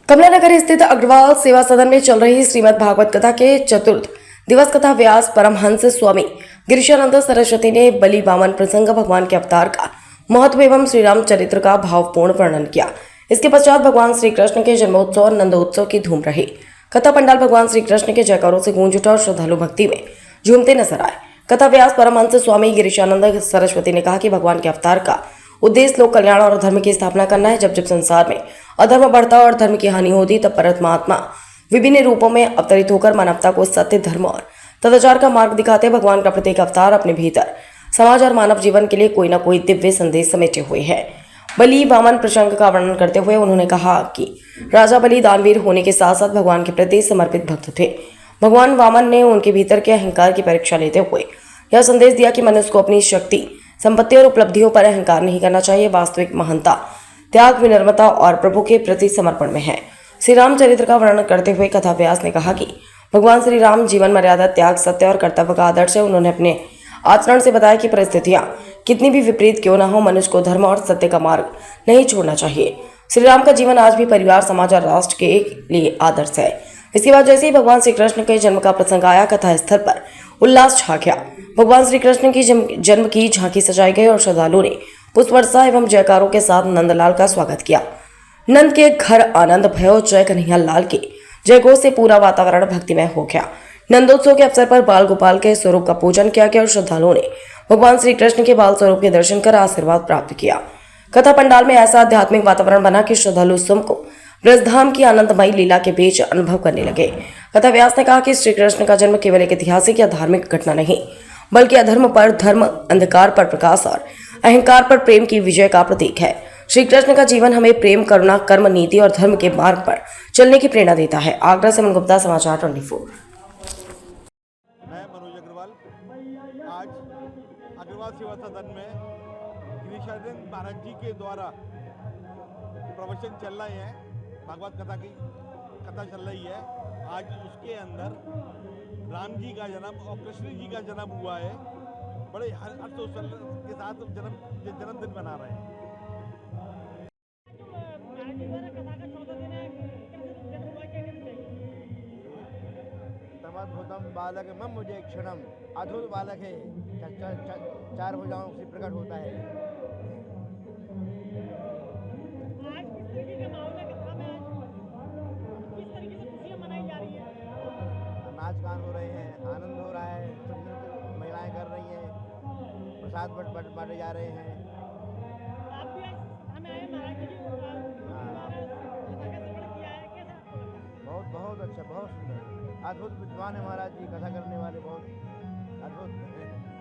कमलानगर स्थित अग्रवाल सेवा सदन में चल रही श्रीमद् भागवत कथा के चतुर्थ दिवस कथा व्यास परमहंस स्वामी गिरिशानंद सरस्वती ने बलि वामन प्रसंग भगवान के अवतार का महत्व एवं श्री राम चरित्र का भावपूर्ण वर्णन किया। इसके पश्चात भगवान श्री कृष्ण के जन्मोत्सव और नंदोत्सव की धूम रही। कथा पंडाल भगवान श्री कृष्ण के जयकारों से गूंज उठा और श्रद्धालु भक्ति में झूमते नजर आए। कथा व्यास परमहंस स्वामी गिरिशानंद सरस्वती ने कहा कि भगवान के अवतार का उद्देश्य लोक कल्याण और धर्म की स्थापना करना है। जब जब संसार में अधर्म बढ़ता और धर्म की हानि होती, तब परमात्मा विभिन्न रूपों में अवतरित होकर मानवता को सत्य, धर्म और सदाचार का मार्ग दिखाते। भगवान का प्रत्येक अवतार अपने भीतर समाज और मानव जीवन के लिए कोई न कोई दिव्य संदेश समेटे हुए है। बलि वामन प्रसंग का वर्णन करते हुए उन्होंने कहा कि राजा बलि दानवीर होने के साथ साथ भगवान के प्रति समर्पित भक्त थे। भगवान वामन ने उनके भीतर के अहंकार की परीक्षा लेते हुए यह संदेश दिया कि मनुष्य को अपनी शक्ति, संपत्ति और उपलब्धियों पर अहंकार नहीं करना चाहिए। वास्तविक महानता त्याग, विनम्रता और प्रभु के प्रति समर्पण में है। श्री राम चरित्र का वर्णन करते हुए कथा व्यास ने कहा कि भगवान श्री राम जीवन मर्यादा, त्याग, सत्य और कर्तव्य का आदर्श है। उन्होंने अपने आचरण से बताया कि परिस्थितियां कितनी भी विपरीत क्यों न हो, मनुष्य को धर्म और सत्य का मार्ग नहीं छोड़ना चाहिए। श्री राम का जीवन आज भी परिवार, समाज और राष्ट्र के लिए आदर्श है। इसके बाद जैसे ही भगवान श्री कृष्ण के जन्म का प्रसंग आया, कथा स्थल पर उल्लास छा गया। भगवान श्री कृष्ण की जन्म की झांकी सजाई गई और श्रद्धालुओं ने पुष्प वर्षा एवं जयकारों के साथ नंदलाल का स्वागत किया। नंद के घर आनंद भयो, जय कन्हैया लाल के जयघोष से पूरा वातावरण भक्तिमय हो गया। नंदोत्सव के अवसर पर बाल गोपाल के स्वरूप का पूजन किया गया और श्रद्धालुओं ने भगवान श्री कृष्ण के बाल स्वरूप के दर्शन कर आशीर्वाद प्राप्त किया। कथा पंडाल में ऐसा आध्यात्मिक वातावरण बना कि श्रद्धालु स्वयं को ब्रजधाम की आनंदमयी लीला के बीच अनुभव करने लगे। कथा व्यास ने कहा कि श्री कृष्ण का जन्म केवल एक ऐतिहासिक या धार्मिक घटना नहीं, बल्कि अधर्म पर धर्म, अंधकार पर प्रकाश और अहंकार पर प्रेम की विजय का प्रतीक है। श्री कृष्ण का जीवन हमें प्रेम, करुणा, कर्म, नीति और धर्म के मार्ग पर चलने की प्रेरणा देता है। आगरा से मन गुप्ता, समाचार 24। मैं मनोज अग्रवाल आज अग्रवाल सेवा सदन में गिरिशानंद महाराज जी के द्वारा प्रवचन चल रहे हैं, भागवत कथा की कथा चल रही है। आज उसके अंदर राम जी का जन्म और कृष्ण जी का जन्म हुआ है। बड़े हर्षोल्लास के साथ जन्मदिन मना रहे हैं। तमद्भुतम बालक मम मुझे क्षणम, अद्भुत बालक है, चार भुजाओं से प्रकट होता है। आज किस तरीके का माहौल है कथा में? आज किस तरीके से खुशियां मनाई जा रही है? नाच गान हो रहे हैं, आनंद हो रहा है, महिलाएं कर रही हैं, प्रसाद बांटे जा रहे हैं। आप भी आज हमें आए महाराज जी की कथा का श्रवण किया है, कैसा आपको लगा? बहुत बहुत अच्छा, बहुत सुंदर, अद्भुत विद्वान है महाराज जी, कथा करने वाले बहुत अद्भुत हैं।